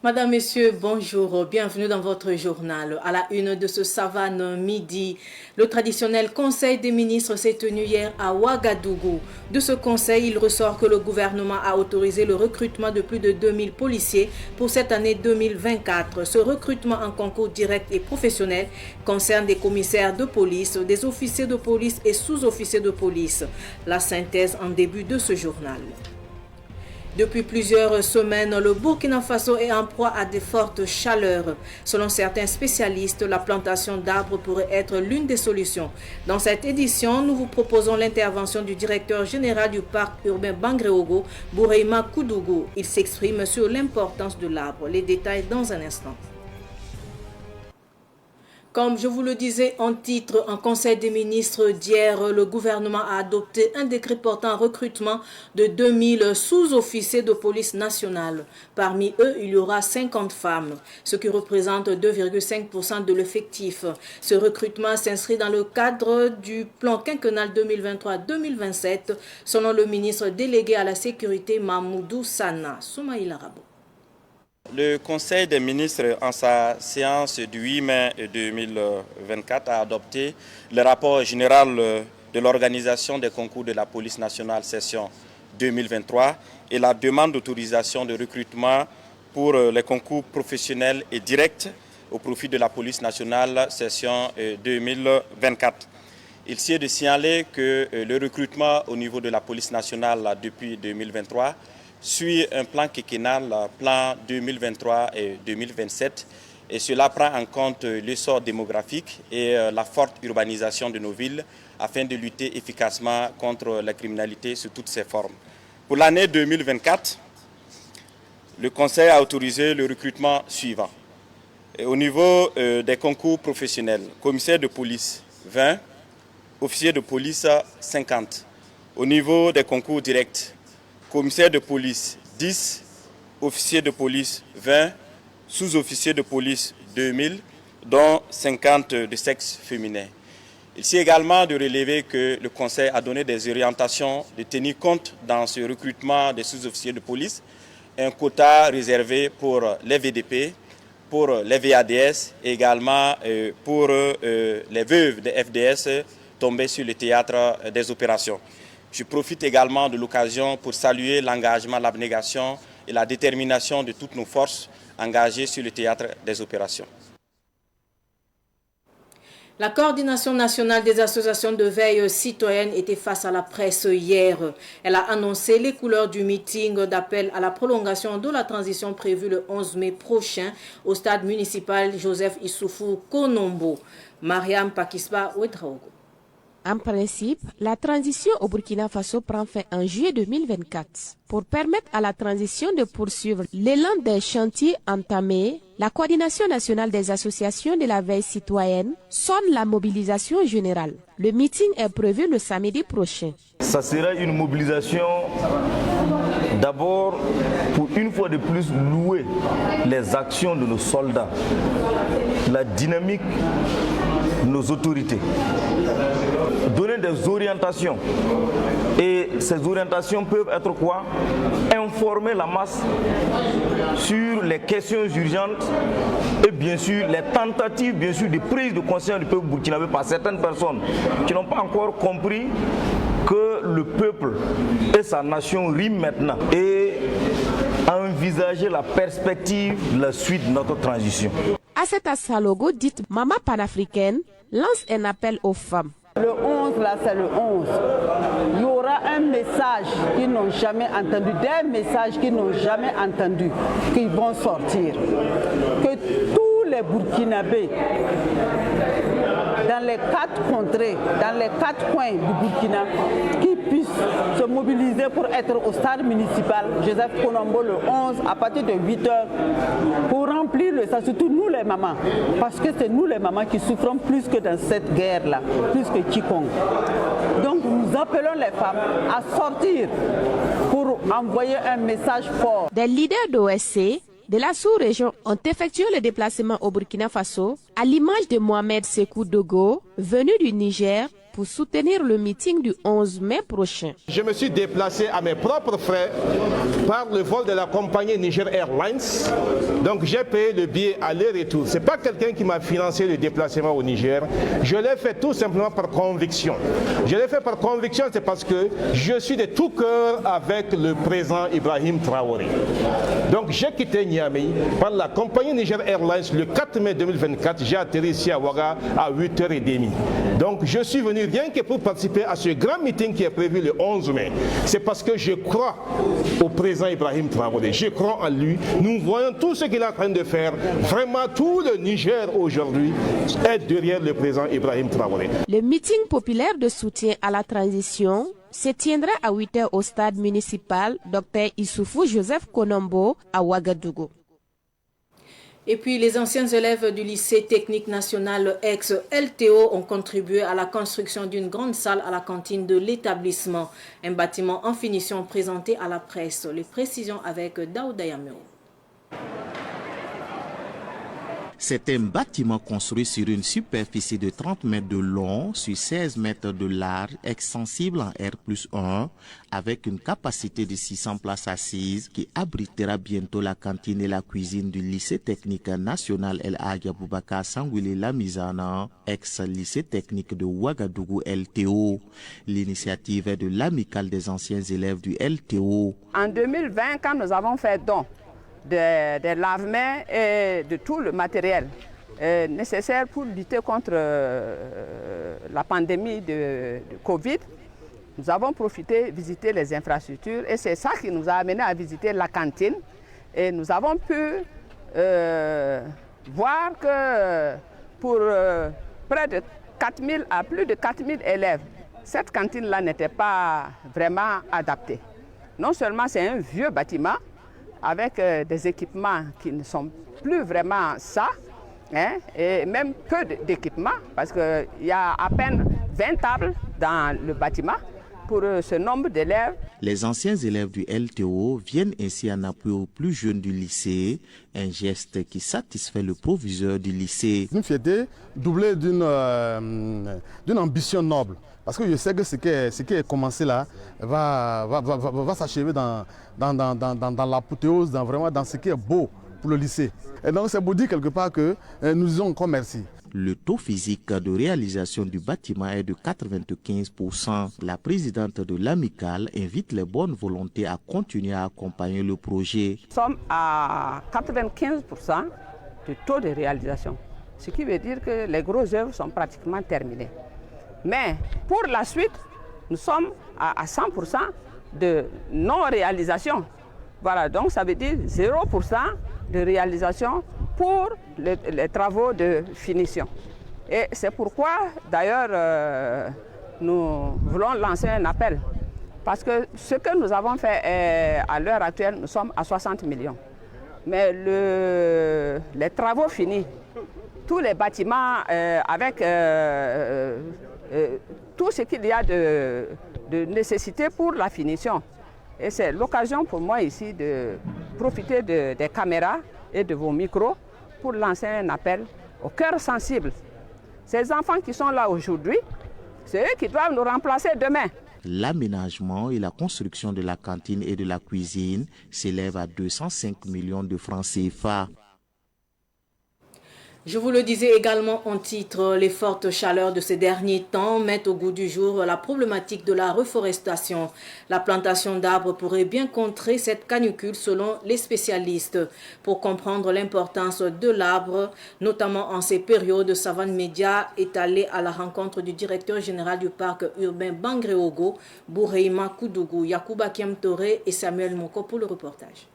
Madame, Messieurs, bonjour, bienvenue dans votre journal. À la une de ce Savane midi, le traditionnel Conseil des ministres s'est tenu hier à Ouagadougou. De ce conseil, il ressort que le gouvernement a autorisé le recrutement de plus de 2000 policiers pour cette année 2024. Ce recrutement en concours direct et professionnel concerne des commissaires de police, des officiers de police et sous-officiers de police. La synthèse en début de ce journal. Depuis plusieurs semaines, le Burkina Faso est en proie à de fortes chaleurs. Selon certains spécialistes, la plantation d'arbres pourrait être l'une des solutions. Dans cette édition, nous vous proposons l'intervention du directeur général du parc urbain Bangréogo, Boureima Koudougou. Il s'exprime sur l'importance de l'arbre. Les détails dans un instant. Comme je vous le disais en titre, en Conseil des ministres d'hier, le gouvernement a adopté un décret portant recrutement de 2000 sous-officiers de police nationale. Parmi eux, il y aura 50 femmes, ce qui représente 2,5% de l'effectif. Ce recrutement s'inscrit dans le cadre du plan quinquennal 2023-2027, selon le ministre délégué à la sécurité Mamoudou Sana. Soumaïla Rabo. Le Conseil des ministres, en sa séance du 8 mai 2024, a adopté le rapport général de l'organisation des concours de la police nationale session 2023 et la demande d'autorisation de recrutement pour les concours professionnels et directs au profit de la police nationale session 2024. Il s'agit de signaler que le recrutement au niveau de la police nationale depuis 2023 suit un plan quinquennal, plan 2023 et 2027, et cela prend en compte l'essor démographique et la forte urbanisation de nos villes afin de lutter efficacement contre la criminalité sous toutes ses formes. Pour l'année 2024, le Conseil a autorisé le recrutement suivant. Et au niveau des concours professionnels, commissaire de police 20, officier de police 50. Au niveau des concours directs, commissaire de police 10, officier de police 20, sous-officier de police 2000, dont 50 de sexe féminin. Il s'agit également de relever que le Conseil a donné des orientations de tenir compte dans ce recrutement des sous-officiers de police, un quota réservé pour les VDP, pour les VADS et également pour les veuves des FDS tombées sur le théâtre des opérations. Je profite également de l'occasion pour saluer l'engagement, l'abnégation et la détermination de toutes nos forces engagées sur le théâtre des opérations. La coordination nationale des associations de veille citoyenne était face à la presse hier. Elle a annoncé les couleurs du meeting d'appel à la prolongation de la transition prévue le 11 mai prochain au stade municipal Joseph Issoufou Konombo. Mariam Pakisba Ouedraogo. En principe, la transition au Burkina Faso prend fin en juillet 2024. Pour permettre à la transition de poursuivre l'élan des chantiers entamés, la Coordination nationale des associations de la veille citoyenne sonne la mobilisation générale. Le meeting est prévu le samedi prochain. Ça sera une mobilisation d'abord pour une fois de plus louer les actions de nos soldats, la dynamique de nos autorités. Donner des orientations. Et ces orientations peuvent être quoi? Informer la masse sur les questions urgentes et bien sûr les tentatives de prise de conscience du peuple burkinabé par certaines personnes qui n'ont pas encore compris que le peuple et sa nation riment maintenant et envisager la perspective de la suite de notre transition. Asseta Salogo, dite Maman panafricaine, lance un appel aux femmes. Le 11, là, c'est le 11. Il y aura un message qu'ils n'ont jamais entendu, des messages qu'ils n'ont jamais entendus, qui vont sortir. Que tous les Burkinabés, dans les 4 contrées, dans les 4 coins du Burkina, qui puissent se mobiliser pour être au stade municipal Joseph Konombo le 11 à partir de 8h pour remplir le stade, surtout nous les mamans, parce que c'est nous les mamans qui souffrons plus que dans cette guerre-là, plus que quiconque. Donc nous appelons les femmes à sortir pour envoyer un message fort. Des leaders d'OSC de la sous-région ont effectué le déplacement au Burkina Faso, à l'image de Mohamed Sekou Dogo, venu du Niger, pour soutenir le meeting du 11 mai prochain. Je me suis déplacé à mes propres frais par le vol de la compagnie Niger Airlines. Donc j'ai payé le billet aller-retour. Ce n'est pas quelqu'un qui m'a financé le déplacement au Niger. Je l'ai fait tout simplement par conviction. Je l'ai fait par conviction, c'est parce que je suis de tout cœur avec le président Ibrahim Traoré. Donc j'ai quitté Niamey par la compagnie Niger Airlines le 4 mai 2024. J'ai atterri ici à Ouaga à 8h30. Donc je suis venu rien que pour participer à ce grand meeting qui est prévu le 11 mai. C'est parce que je crois au président Ibrahim Traoré. Je crois en lui. Nous voyons tout ce qu'il est en train de faire. Vraiment, tout le Niger aujourd'hui est derrière le président Ibrahim Traoré. Le meeting populaire de soutien à la transition se tiendra à 8h au stade municipal Dr Issoufou Joseph Konombo à Ouagadougou. Et puis, les anciens élèves du lycée technique national ex-LTO ont contribué à la construction d'une grande salle à la cantine de l'établissement. Un bâtiment en finition présenté à la presse. Les précisions avec Daouda Yameo. C'est un bâtiment construit sur une superficie de 30 mètres de long sur 16 mètres de large, extensible en R+1, avec une capacité de 600 places assises qui abritera bientôt la cantine et la cuisine du lycée technique national El Hadji Aboubakar Sangoulé Lamizana, ex-lycée technique de Ouagadougou LTO. L'initiative est de l'amicale des anciens élèves du LTO. En 2020, quand nous avons fait don des lave-mains et de tout le matériel nécessaire pour lutter contre la pandémie de Covid, nous avons profité visiter les infrastructures et c'est ça qui nous a amené à visiter la cantine. Et nous avons pu voir que pour près de 4000 à plus de 4000 élèves, cette cantine-là n'était pas vraiment adaptée. Non seulement c'est un vieux bâtiment, avec des équipements qui ne sont plus vraiment ça, hein, et même peu d'équipements, parce qu'il y a à peine 20 tables dans le bâtiment pour ce nombre d'élèves. Les anciens élèves du LTO viennent ainsi en appui aux plus jeunes du lycée, un geste qui satisfait le proviseur du lycée. Une fierté doublée d'une ambition noble. Parce que je sais que ce qui est commencé là va s'achever dans l'apothéose, vraiment dans ce qui est beau pour le lycée. Et donc c'est pour dire quelque part que nous disons encore merci. Le taux physique de réalisation du bâtiment est de 95%. La présidente de l'amicale invite les bonnes volontés à continuer à accompagner le projet. Nous sommes à 95% de taux de réalisation, ce qui veut dire que les grosses œuvres sont pratiquement terminées. Mais pour la suite, nous sommes à 100% de non-réalisation. Voilà, donc ça veut dire 0% de réalisation pour les travaux de finition. Et c'est pourquoi, d'ailleurs, nous voulons lancer un appel. Parce que ce que nous avons fait à l'heure actuelle, nous sommes à 60 millions. Mais les travaux finis, tous les bâtiments avec tout ce qu'il y a de nécessité pour la finition. Et c'est l'occasion pour moi ici de profiter des caméras et de vos micros pour lancer un appel au cœur sensible. Ces enfants qui sont là aujourd'hui, c'est eux qui doivent nous remplacer demain. L'aménagement et la construction de la cantine et de la cuisine s'élèvent à 205 millions de francs CFA. Je vous le disais également en titre, les fortes chaleurs de ces derniers temps mettent au goût du jour la problématique de la reforestation. La plantation d'arbres pourrait bien contrer cette canicule selon les spécialistes. Pour comprendre l'importance de l'arbre, notamment en ces périodes, Savane Média est allé à la rencontre du directeur général du parc urbain Bangréogo, Boureima Koudougou, Yacouba Kiamtore et Samuel Moko pour le reportage.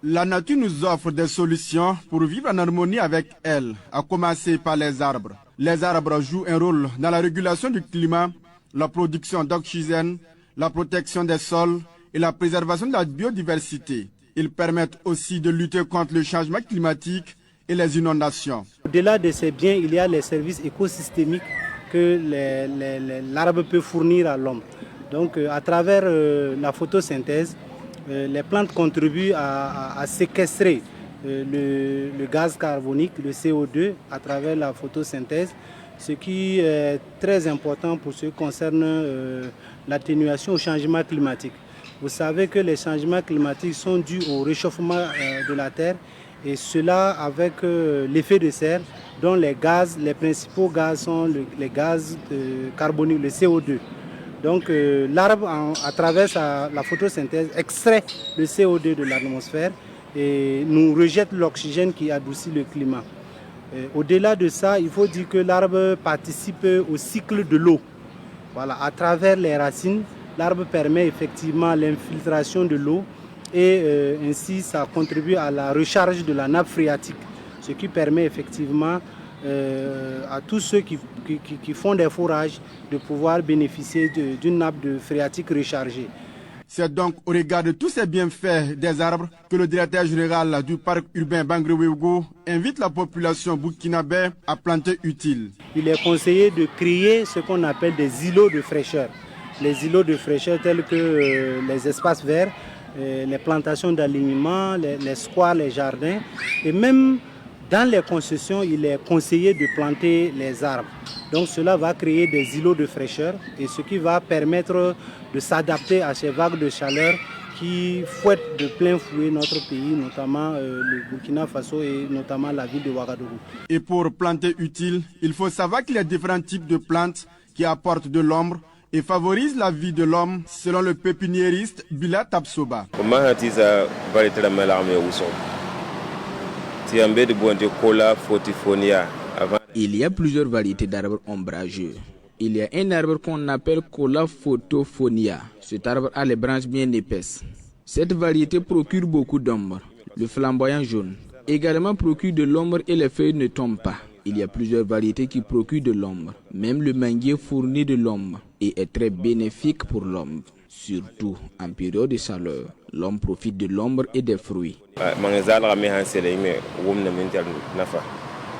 La nature nous offre des solutions pour vivre en harmonie avec elle, à commencer par les arbres. Les arbres jouent un rôle dans la régulation du climat, la production d'oxygène, la protection des sols et la préservation de la biodiversité. Ils permettent aussi de lutter contre le changement climatique et les inondations. Au-delà de ces biens, il y a les services écosystémiques que l'arbre peut fournir à l'homme. Donc à travers la photosynthèse, les plantes contribuent à séquestrer le gaz carbonique, le CO2, à travers la photosynthèse, ce qui est très important pour ce qui concerne l'atténuation au changement climatique. Vous savez que les changements climatiques sont dus au réchauffement de la Terre et cela avec l'effet de serre dont les principaux gaz sont les gaz carboniques, le CO2. Donc l'arbre, à travers la photosynthèse, extrait le CO2 de l'atmosphère et nous rejette l'oxygène qui adoucit le climat. Au-delà de ça, il faut dire que l'arbre participe au cycle de l'eau. Voilà, à travers les racines, l'arbre permet effectivement l'infiltration de l'eau et ainsi ça contribue à la recharge de la nappe phréatique, ce qui permet effectivement à tous ceux qui font des fourrages de pouvoir bénéficier d'une nappe phréatique rechargée. C'est donc au regard de tous ces bienfaits des arbres que le directeur général du parc urbain Bangré-Ouégout invite la population burkinabé à planter utile. Il est conseillé de créer ce qu'on appelle des îlots de fraîcheur. Les îlots de fraîcheur tels que les espaces verts, les plantations d'alignement, les squares, les jardins. Et même dans les concessions, il est conseillé de planter les arbres. Donc cela va créer des îlots de fraîcheur et ce qui va permettre de s'adapter à ces vagues de chaleur qui fouettent de plein fouet notre pays, notamment le Burkina Faso et notamment la ville de Ouagadougou. Et pour planter utile, il faut savoir qu'il y a différents types de plantes qui apportent de l'ombre et favorisent la vie de l'homme, selon le pépiniériste Bila Tapsoba. Il y a plusieurs variétés d'arbres ombrageux. Il y a un arbre qu'on appelle Cola photophonia. Cet arbre a les branches bien épaisses. Cette variété procure beaucoup d'ombre. Le flamboyant jaune également procure de l'ombre et les feuilles ne tombent pas. Il y a plusieurs variétés qui procurent de l'ombre. Même le manguier fournit de l'ombre et est très bénéfique pour l'homme. Surtout en période de chaleur, l'homme profite de l'ombre et des fruits.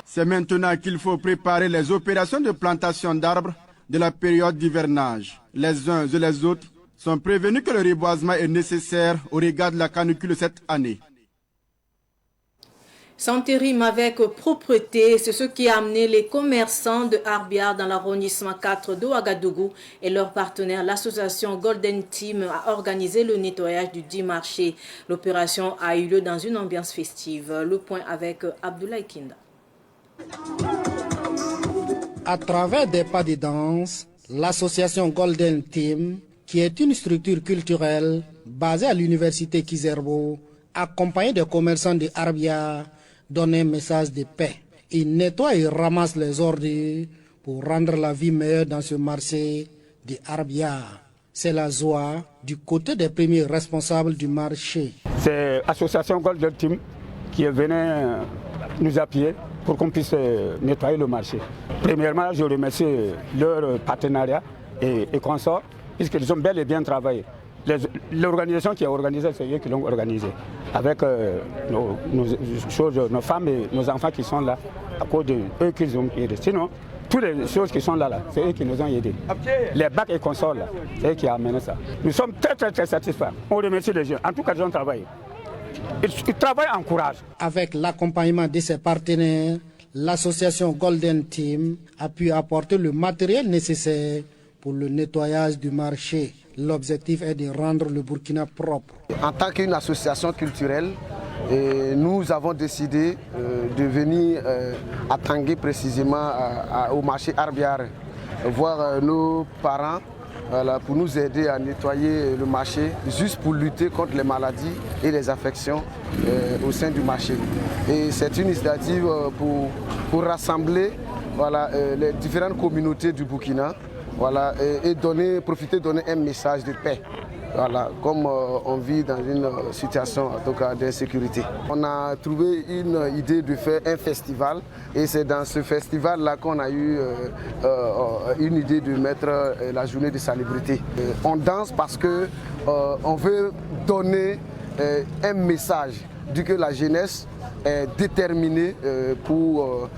C'est maintenant qu'il faut préparer les opérations de plantation d'arbres de la période d'hivernage. Les uns et les autres sont prévenus que le reboisement est nécessaire au regard de la canicule cette année. S'entérime avec propreté, c'est ce qui a amené les commerçants de Arbia dans l'arrondissement 4 de Ouagadougou et leurs partenaires, l'association Golden Team, a organisé le nettoyage du dit marché. L'opération a eu lieu dans une ambiance festive. Le point avec Abdoulaye Kinda. À travers des pas de danse, l'association Golden Team, qui est une structure culturelle basée à l'université Kizerbo, accompagnée des commerçants de Arbia, donne un message de paix. Ils nettoient et ramassent les ordures pour rendre la vie meilleure dans ce marché de Arbia. C'est la joie du côté des premiers responsables du marché. C'est l'association Golden Team qui est venue nous appuyer pour qu'on puisse nettoyer le marché. Premièrement, je remercie leur partenariat et consorts, puisqu'ils ont bel et bien travaillé. L'organisation qui a organisé, c'est eux qui l'ont organisé, avec nos femmes et nos enfants qui sont là, à cause de eux qu'ils ont aidé. Sinon, toutes les choses qui sont là, c'est eux qui nous ont aidés. Les bacs et consorts, c'est eux qui ont amené ça. Nous sommes très satisfaits. On remercie les gens. En tout cas, ils ont travaillé. Ils travaillent en courage. Avec l'accompagnement de ses partenaires, l'association Golden Team a pu apporter le matériel nécessaire pour le nettoyage du marché. L'objectif est de rendre le Burkina propre. En tant qu'une association culturelle, nous avons décidé de venir à Tanguy précisément au marché Arbiar, voir nos parents pour nous aider à nettoyer le marché, juste pour lutter contre les maladies et les affections au sein du marché. Et c'est une initiative pour rassembler les différentes communautés du Burkina. Voilà, et profiter de donner un message de paix, voilà, comme on vit dans une situation d'insécurité. On a trouvé une idée de faire un festival et c'est dans ce festival-là qu'on a eu une idée de mettre la journée de salubrité. On danse parce qu'on veut donner un message, dit que la jeunesse est déterminée pour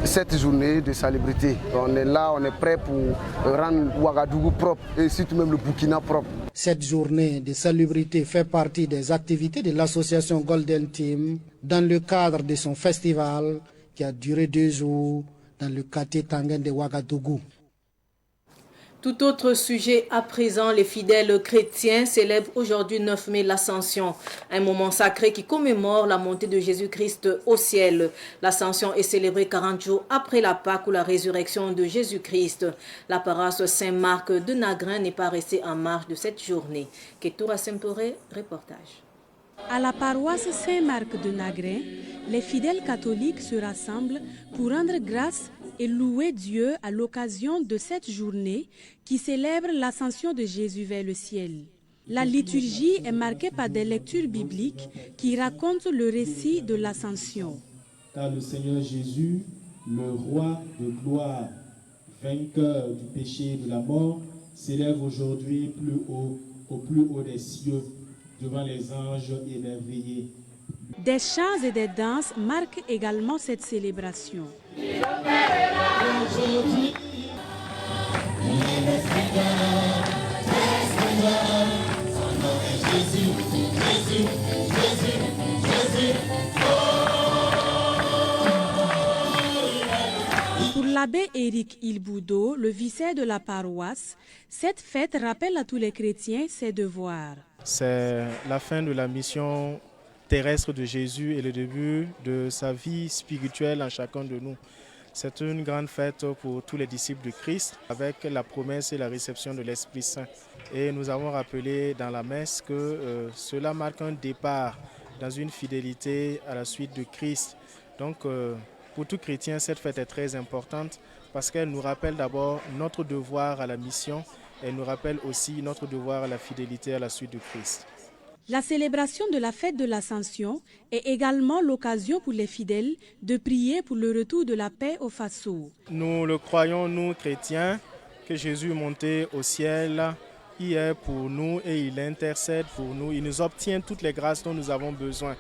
cette journée de salubrité. On est là, on est prêt pour rendre Ouagadougou propre et surtout même le Burkina propre. Cette journée de salubrité fait partie des activités de l'association Golden Team dans le cadre de son festival qui a duré 2 jours dans le quartier Tangen de Ouagadougou. Tout autre sujet à présent, les fidèles chrétiens célèbrent aujourd'hui 9 mai l'Ascension, un moment sacré qui commémore la montée de Jésus-Christ au ciel. L'Ascension est célébrée 40 jours après la Pâque ou la résurrection de Jésus-Christ. La paroisse Saint-Marc de Nagrin n'est pas restée en marge de cette journée. Ketoura Sempore, reportage. À la paroisse Saint-Marc de Nagrin, les fidèles catholiques se rassemblent pour rendre grâce et louer Dieu à l'occasion de cette journée qui célèbre l'ascension de Jésus vers le ciel. La liturgie est marquée par des lectures bibliques qui racontent le récit de l'ascension. Car le Seigneur Jésus, le roi de gloire, vainqueur du péché et de la mort, s'élève aujourd'hui au plus haut des cieux, devant les anges émerveillés. Des chants et des danses marquent également cette célébration. Pour l'abbé Éric Ilboudo, le vicaire de la paroisse, cette fête rappelle à tous les chrétiens ses devoirs. C'est la fin de la mission terrestre de Jésus et le début de sa vie spirituelle en chacun de nous. C'est une grande fête pour tous les disciples de Christ avec la promesse et la réception de l'Esprit Saint. Et nous avons rappelé dans la messe que cela marque un départ dans une fidélité à la suite de Christ. Donc pour tout chrétien, cette fête est très importante parce qu'elle nous rappelle d'abord notre devoir à la mission. Elle nous rappelle aussi notre devoir à la fidélité à la suite de Christ. La célébration de la fête de l'Ascension est également l'occasion pour les fidèles de prier pour le retour de la paix au Faso. Nous le croyons, nous chrétiens, que Jésus est monté au ciel, il est pour nous et il intercède pour nous. Il nous obtient toutes les grâces dont nous avons besoin.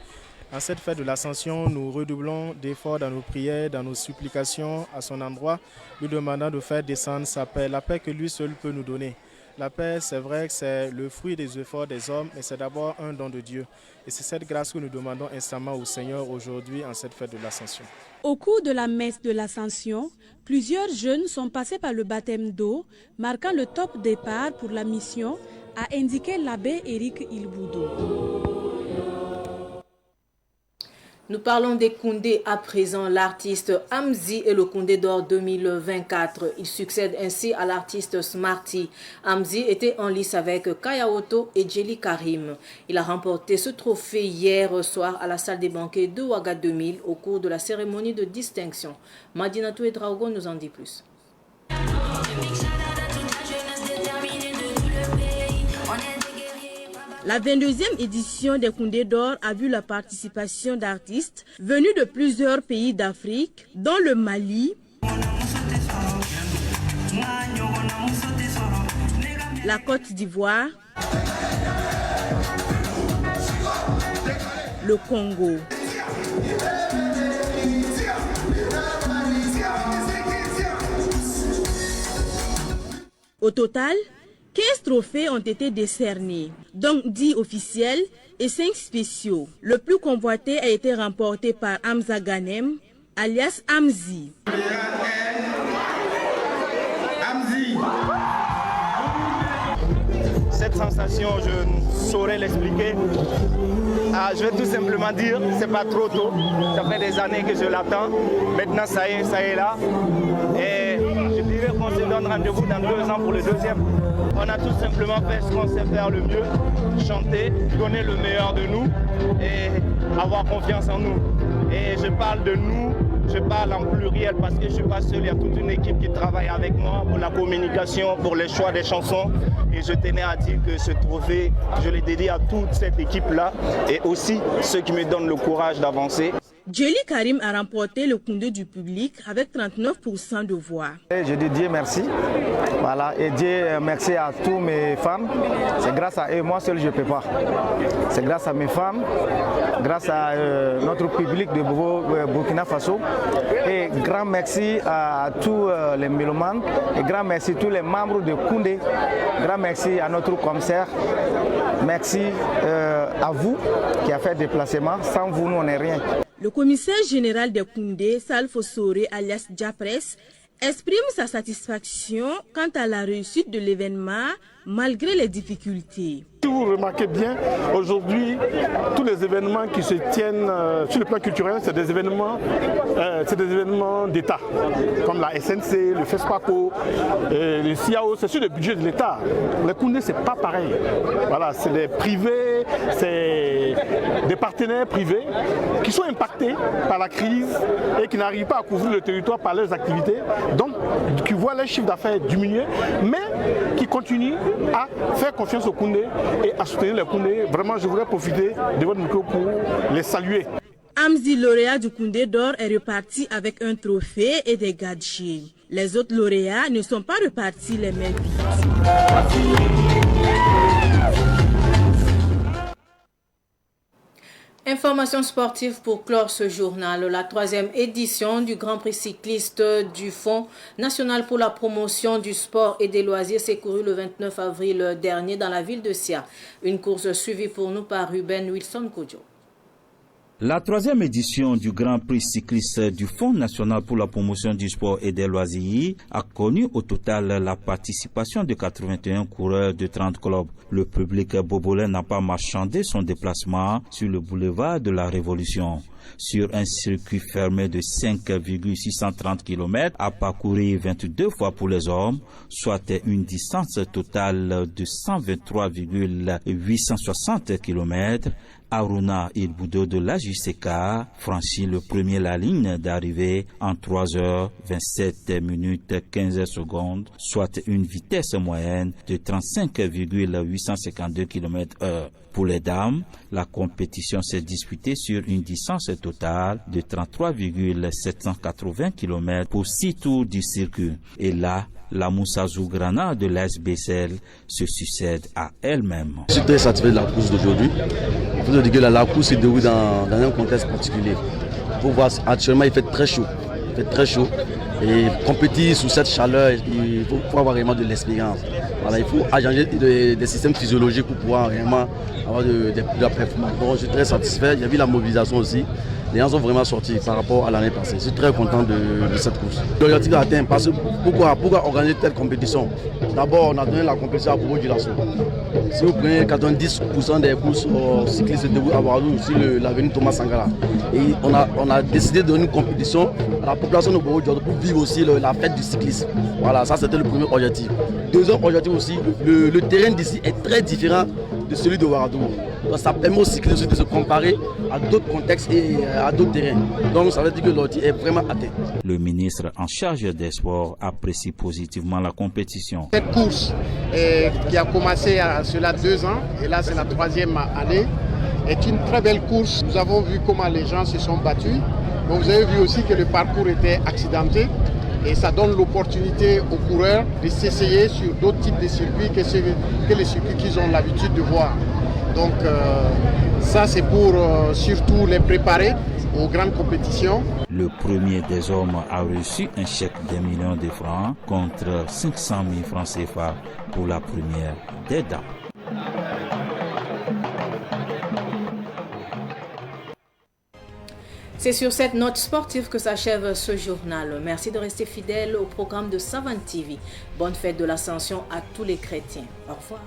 En cette fête de l'Ascension, nous redoublons d'efforts dans nos prières, dans nos supplications à son endroit, lui demandant de faire descendre sa paix, la paix que lui seul peut nous donner. La paix, c'est vrai que c'est le fruit des efforts des hommes, mais c'est d'abord un don de Dieu. Et c'est cette grâce que nous demandons instamment au Seigneur aujourd'hui en cette fête de l'Ascension. Au cours de la messe de l'Ascension, plusieurs jeunes sont passés par le baptême d'eau, marquant le top départ pour la mission, a indiqué l'abbé Éric Ilboudo. Nous parlons des Koundé à présent. L'artiste Amzi est le Koundé d'or 2024. Il succède ainsi à l'artiste Smarty. Amzi était en lice avec Kayaoto et Djeli Karim. Il a remporté ce trophée hier soir à la salle des banquets de Ouaga 2000 au cours de la cérémonie de distinction. Madinatou et Draogo nous en dit plus. La 22e édition des Koundé d'or a vu la participation d'artistes venus de plusieurs pays d'Afrique, dont le Mali, la Côte d'Ivoire, le Congo. Au total, 15 trophées ont été décernés, dont 10 officiels et 5 spéciaux. Le plus convoité a été remporté par Hamza Ganem, alias Amzi. Cette sensation, je ne saurais l'expliquer. Je vais tout simplement dire, c'est pas trop tôt. Ça fait des années que je l'attends. Maintenant, ça y est là. Et je dirais qu'on se donne rendez-vous dans 2 ans pour le deuxième. On a tout simplement fait ce qu'on sait faire le mieux, chanter, donner le meilleur de nous et avoir confiance en nous. Et je parle de nous, je parle en pluriel parce que je ne suis pas seul, il y a toute une équipe qui travaille avec moi pour la communication, pour les choix des chansons. Et je tenais à dire que ce trophée, je l'ai dédié à toute cette équipe-là et aussi ceux qui me donnent le courage d'avancer. Djeli Karim a remporté le Koundé du public avec 39% de voix. Je dis Dieu merci. Voilà, et Dieu merci à tous mes fans. C'est grâce à eux, moi seul je ne peux pas. C'est grâce à mes fans, grâce à notre public de Burkina Faso. Et grand merci à tous les mélomanes. Et grand merci à tous les membres de Koundé. Grand merci à notre commissaire. Merci à vous qui a fait le déplacement. Sans vous, nous, on n'est rien. Le commissaire général de Koundé, Salfo Sore alias Diapres, exprime sa satisfaction quant à la réussite de l'événement malgré les difficultés. Si vous remarquez bien, aujourd'hui, tous les événements qui se tiennent sur le plan culturel, c'est des événements d'État, comme la SNC, le FESPACO, le CIAO, c'est sur le budget de l'État. Le Koundé, c'est pas pareil. Voilà, c'est des privés, c'est des partenaires privés qui sont impactés par la crise et qui n'arrivent pas à couvrir le territoire par leurs activités, donc qui voient leur chiffre d'affaires diminuer, mais qui continuent à faire confiance au Koundé et à soutenir les Koundé. Vraiment, je voudrais profiter de votre micro pour les saluer. Amzi, lauréat du Koundé d'or, est reparti avec un trophée et des gadgets. Les autres lauréats ne sont pas repartis les mêmes vies. Information sportive pour clore ce journal. La 3e édition du Grand Prix cycliste du Fonds national pour la promotion du sport et des loisirs s'est courue le 29 avril dernier dans la ville de Sia. Une course suivie pour nous par Ruben Wilson Kodjo. La 3e édition du Grand Prix cycliste du Fonds national pour la promotion du sport et des loisirs a connu au total la participation de 81 coureurs de 30 clubs. Le public bobolais n'a pas marchandé son déplacement sur le boulevard de la Révolution. Sur un circuit fermé de 5,630 km à parcourir 22 fois pour les hommes, soit une distance totale de 123,860 km, Aruna Ilboudo de la JCK franchit le premier la ligne d'arrivée en 3h27 minutes 15 secondes, soit une vitesse moyenne de 35,852 km/h. Pour les dames, la compétition s'est disputée sur une distance totale de 33,780 km pour 6 tours du circuit. Et là, la Moussa Zougrana de l'ASBCL se succède à elle-même. Je suis très satisfait de la course d'aujourd'hui. Il faut dire que la course se déroule dans un contexte particulier. Pour voir, actuellement, il fait très chaud. Il fait très chaud. Et compétir sous cette chaleur, il faut avoir vraiment de l'expérience. Voilà, il faut agir des systèmes physiologiques pour pouvoir vraiment avoir de la performance. Donc, je suis très satisfait. J'ai vu la mobilisation aussi. Les gens sont vraiment sortis par rapport à l'année passée. Je suis très content de cette course. L'objectif est atteint parce que pourquoi organiser telle compétition? D'abord, on a donné la compétition à Bobo Dioulasso. Si vous prenez 90% des courses cyclistes de Ouagadougou sur l'avenue Thomas Sankara, et on a décidé de donner une compétition à la population de Bobo Dioulasso pour vivre aussi la fête du cyclisme. Voilà, ça c'était le premier objectif. Deuxième objectif aussi, le terrain d'ici est très différent de celui de Ouagadougou. Donc ça permet aux cyclistes de se comparer à d'autres contextes et à d'autres terrains. Donc ça veut dire que l'objectif est vraiment atteint. Le ministre en charge des sports apprécie positivement la compétition. Cette course qui a commencé à cela 2 ans, et là c'est la 3e année, est une très belle course. Nous avons vu comment les gens se sont battus. Donc vous avez vu aussi que le parcours était accidenté. Et ça donne l'opportunité aux coureurs de s'essayer sur d'autres types de circuits que les circuits qu'ils ont l'habitude de voir. Donc ça c'est pour surtout les préparer aux grandes compétitions. Le premier des hommes a reçu un chèque d'1 million de francs contre 500 000 francs CFA pour la première des dames. C'est sur cette note sportive que s'achève ce journal. Merci de rester fidèle au programme de Savane TV. Bonne fête de l'Ascension à tous les chrétiens. Au revoir.